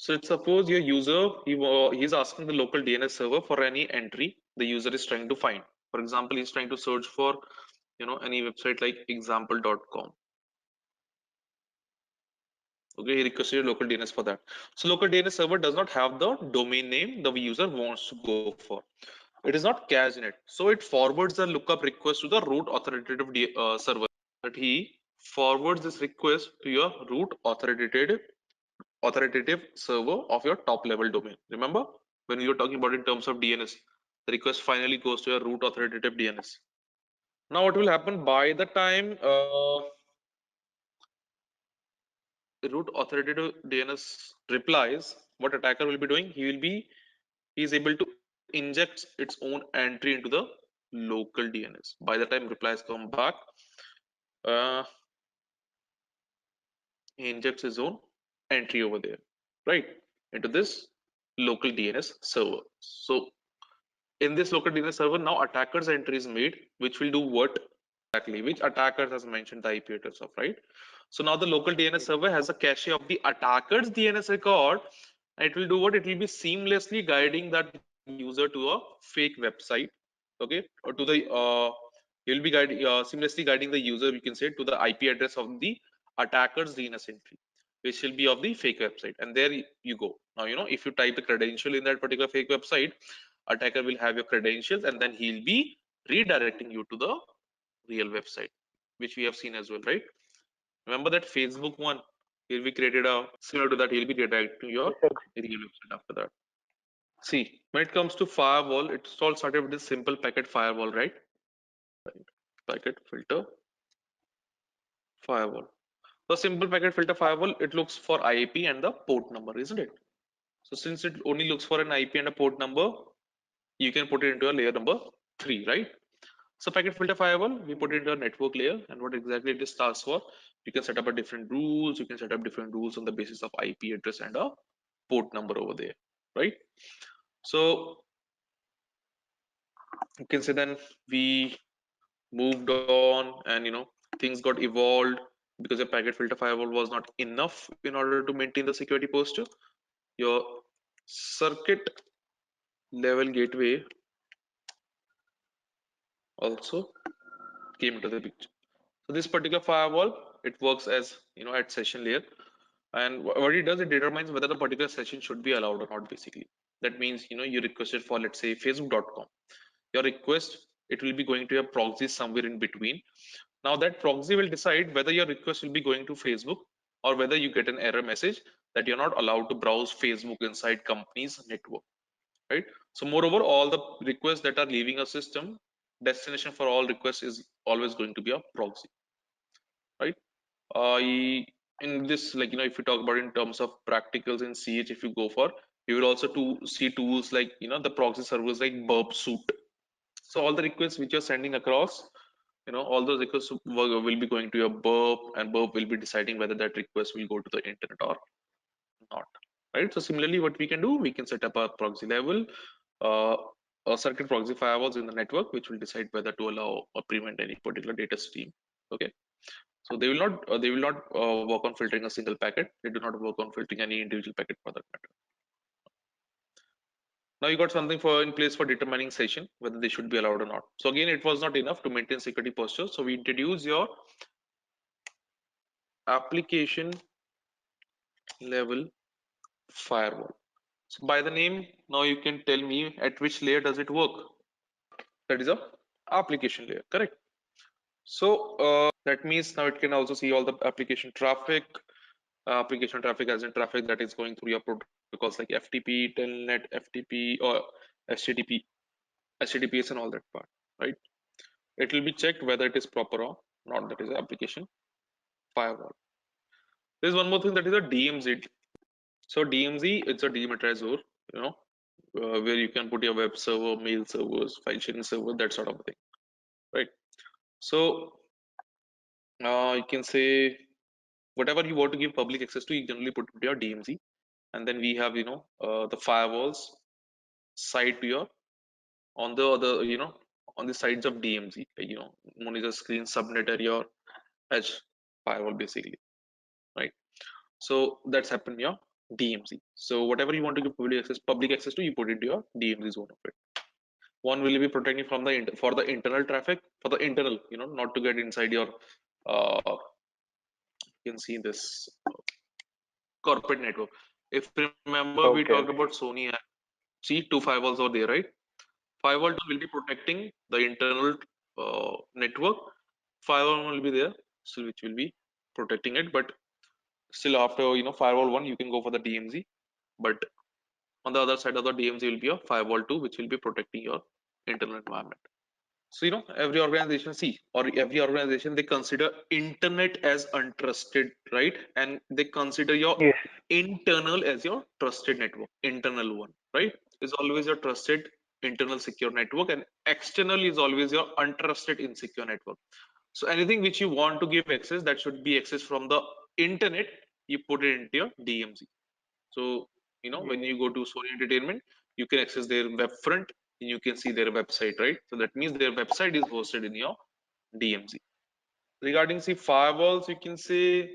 So let's suppose your user, he's asking the local DNS server for any entry the user is trying to find. For example, he's trying to search for, any website like example.com. Okay, he requested a local DNS for that. So local DNS server does not have the domain name the user wants to go for. It is not cached in it. So it forwards the lookup request to the root authoritative server. That he forwards this request to your root authoritative server of your top level domain. Remember when we were talking about in terms of DNS, the request finally goes to your root authoritative DNS. Now what will happen by the time the root authoritative DNS replies, what attacker will be doing? He is able to inject its own entry into the local DNS. By the time replies come back, uh, he injects his own entry over there, right, into this local DNS server. So in this local DNS server, now attacker's entry is made, which will do what exactly? Which attacker has mentioned the IP address of, right? So now the local DNS server has a cache of the attacker's DNS record. And it will do what? It will be seamlessly guiding that user to a fake website, okay, or to the you'll be seamlessly guiding the user, you can say, to the IP address of the attacker's DNS entry, which will be of the fake website. And there you go. Now, if you type the credential in that particular fake website, attacker will have your credentials, and then he'll be redirecting you to the real website, which we have seen as well, right? Remember that Facebook one, he'll be created a similar to that, he'll be redirecting your real website after that. See, when it comes to firewall, it's all started with this simple packet firewall, right? Packet filter firewall. The simple packet filter firewall, it looks for IP and the port number, isn't it? So since it only looks for an IP and a port number, you can put it into a layer number 3, right? So packet filter firewall, we put it into a network layer, and what exactly it is tasked for, you can set up a different rules, you can set up different rules on the basis of IP address and a port number over there, right? So you can say then we moved on, and things got evolved because the packet filter firewall was not enough in order to maintain the security posture. Your circuit level gateway also came into the picture. So this particular firewall, it works as at session layer, and what it does, it determines whether the particular session should be allowed or not. Basically, that means you requested for, let's say, facebook.com. Your request, it will be going to a proxy somewhere in between. Now that proxy will decide whether your request will be going to Facebook, or whether you get an error message that you're not allowed to browse Facebook inside company's network, right? So moreover, all the requests that are leaving a system, destination for all requests is always going to be a proxy, right? In this, like, if you talk about in terms of practicals in CH, if you go for, you will also see tools like the proxy servers like burp suit. So all the requests which you're sending across, all those requests will be going to your burp, and burp will be deciding whether that request will go to the internet or not, right? So similarly, what we can do, we can set up a proxy level, uh, a circuit proxy firewalls in the network, which will decide whether to allow or prevent any particular data stream. Okay, so they will not work on filtering a single packet. They do not work on filtering any individual packet for that matter. Now you got something for in place for determining session whether they should be allowed or not. So again, it was not enough to maintain security posture, so we introduce your application level firewall. So by the name, now you can tell me at which layer does it work. That is a application layer, correct? So that means now it can also see all the application traffic. Application traffic as in traffic that is going through your protocols like FTP, Telnet, FTP, or HTTP, HTTPS, and all that part, right? It will be checked whether it is proper or not. That is application firewall. There is one more thing, that is a DMZ. So DMZ, it's a demilitarized, where you can put your web server, mail servers, file sharing server, that sort of thing, right? So you can say whatever you want to give public access to, you generally put into your DMZ, and then we have the firewalls side to your on the other on the sides of DMZ, like, one is a screen subnet or your edge firewall basically, right? So that's happened here. DMZ. So whatever you want to give public access to, you put into your DMZ zone of it. One will be protecting from the for the internal traffic, for the internal, not to get inside your you can see this corporate network. If you remember, we talked Okay, about okay. Sony and see two firewalls are there, right? Firewall 2 will be protecting the internal network. Firewall 1 will be there, still which will be protecting it. But still, after firewall 1, you can go for the DMZ. But on the other side of the DMZ will be a firewall 2, which will be protecting your internal environment. So every organization see, or every organization, they consider internet as untrusted, right? And they consider your Yes, internal as your trusted network. Internal one, right, is always your trusted internal secure network, and external is always your untrusted insecure network. So anything which you want to give access, that should be access from the internet, you put it into your DMZ. So when yes, you go to Sony Entertainment, you can access their web front and you can see their website, right? So that means their website is hosted in your DMZ. Regarding see firewalls, you can say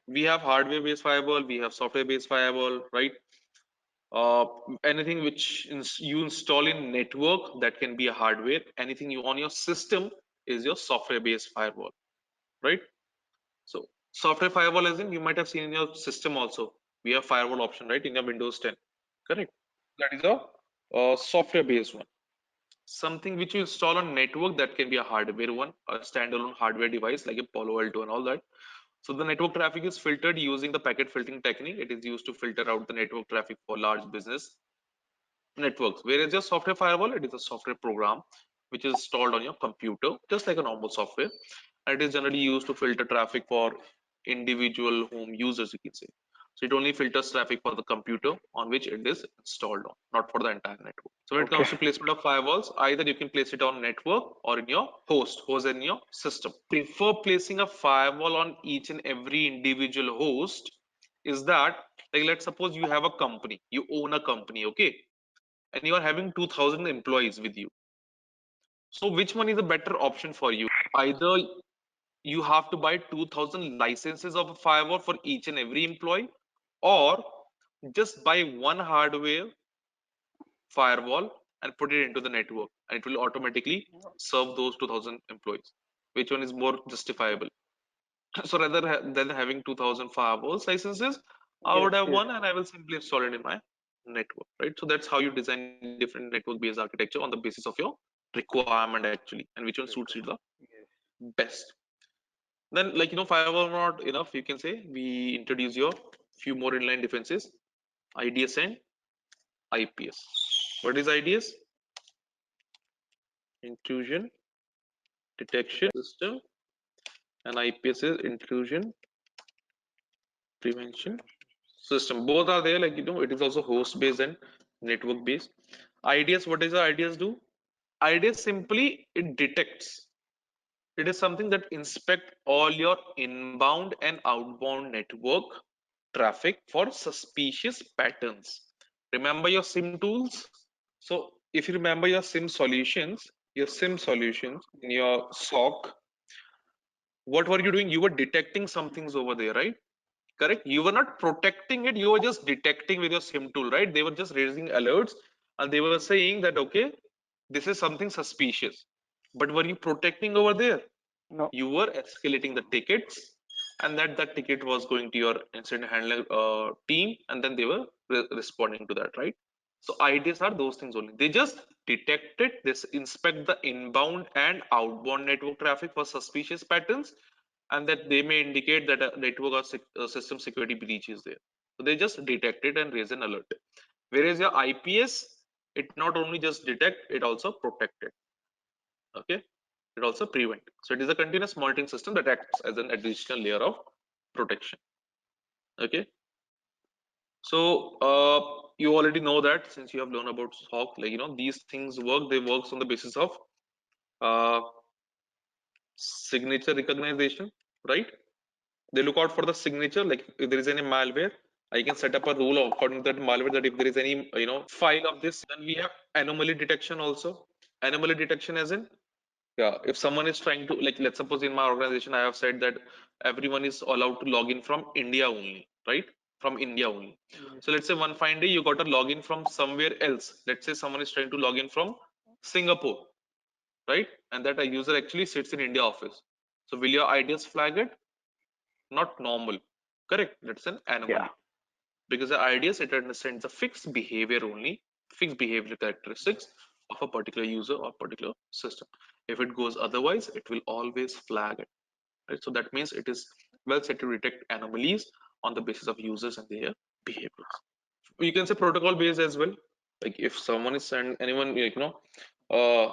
we have hardware based firewall, we have software based firewall, right? uh, Anything which you install in network, that can be a hardware. Anything you on your system is your software based firewall, right? So software firewall, as in you might have seen in your system also, we have firewall option, right, in your Windows 10, correct? That is a software based one. Something which you install on network, that can be a hardware one, a standalone hardware device like a Palo Alto and all that. So the network traffic is filtered using the packet filtering technique. It is used to filter out the network traffic for large business networks. Whereas your software firewall, it is a software program which is installed on your computer, just like a normal software. And it is generally used to filter traffic for individual home users, you can say. So it only filters traffic for the computer on which it is installed on, not for the entire network. So when it okay. comes to placement of firewalls, either you can place it on network or in your host in your system. Prefer placing a firewall on each and every individual host is that, like, let's suppose you have a company, you own a company, okay, and you are having 2000 employees with you. So which one is a better option for you? Either you have to buy 2000 licenses of a firewall for each and every employee, or just buy one hardware firewall and put it into the network, and it will automatically serve those 2000 employees. Which one is more justifiable? So rather than having 2000 firewalls licenses, I Yes, would have yes. one and I will simply install it in my network, right? So that's how you design different network based architecture on the basis of your requirement actually, and which one suits you the Yes. best. Then, like, firewall not enough, you can say we introduce your few more inline defenses: IDS and IPS. What is IDS? Intrusion detection system, and IPS is intrusion prevention system. Both are there, like, it is also host based and network based. IDS, what does the IDS do? IDS simply, it detects, it is something that inspect all your inbound and outbound network traffic for suspicious patterns. Remember your SIM tools? So if you remember your SIM solutions in your SOC, what were you doing? You were detecting some things over there, right? Correct? You were not protecting it, you were just detecting with your SIM tool, right? They were just raising alerts and they were saying that, okay, this is something suspicious. But were you protecting over there? No, You were escalating the tickets, and that ticket was going to your incident handler team, and then they were responding to that, right? So IDs are those things only. They just detect it, they inspect the inbound and outbound network traffic for suspicious patterns, and that they may indicate that a network or system security breach is there. So they just detect it and raise an alert. Whereas your IPS, it not only just detect, it also protect it. Okay, it also prevent. So it is a continuous monitoring system that acts as an additional layer of protection. Okay, so you already know that since you have learned about SOC, like, these things work. They works on the basis of uh, signature recognition, right? They look out for the signature. Like if there is any malware, I can set up a rule according to that malware, that if there is any file of this, then we have anomaly detection also. Anomaly detection as in, yeah, if someone is trying to, like, let's suppose in my organization I have said that everyone is allowed to log in from India only, right? from India only. So let's say one fine day you got a login from somewhere else. Let's say someone is trying to log in from Singapore, right? And that a user actually sits in India office. So will your IDS flag it? Not normal. Correct. That's an Yeah. anomaly. Because the IDS, it understands the fixed behavior only, fixed behavior characteristics of a particular user or particular system. If it goes otherwise, it will always flag it. Right? So that means it is well set to detect anomalies on the basis of users and their behaviors. You can say protocol based as well. Like if someone is send anyone, uh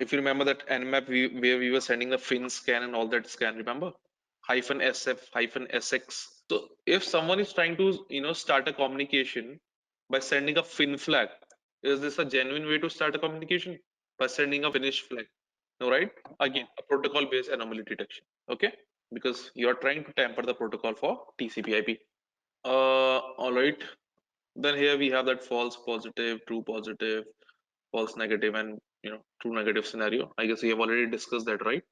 if you remember that nmap where we were sending the fin scan and all that scan, remember, hyphen sf hyphen sx. So if someone is trying to start a communication by sending a fin flag, is this a genuine way to start a communication by sending a finish flag? No, right? Again, a protocol based anomaly detection. Okay, because you are trying to tamper the protocol for TCP/IP. All right. Then here we have that false positive, true positive, false negative, and true negative scenario. I guess we have already discussed that, right?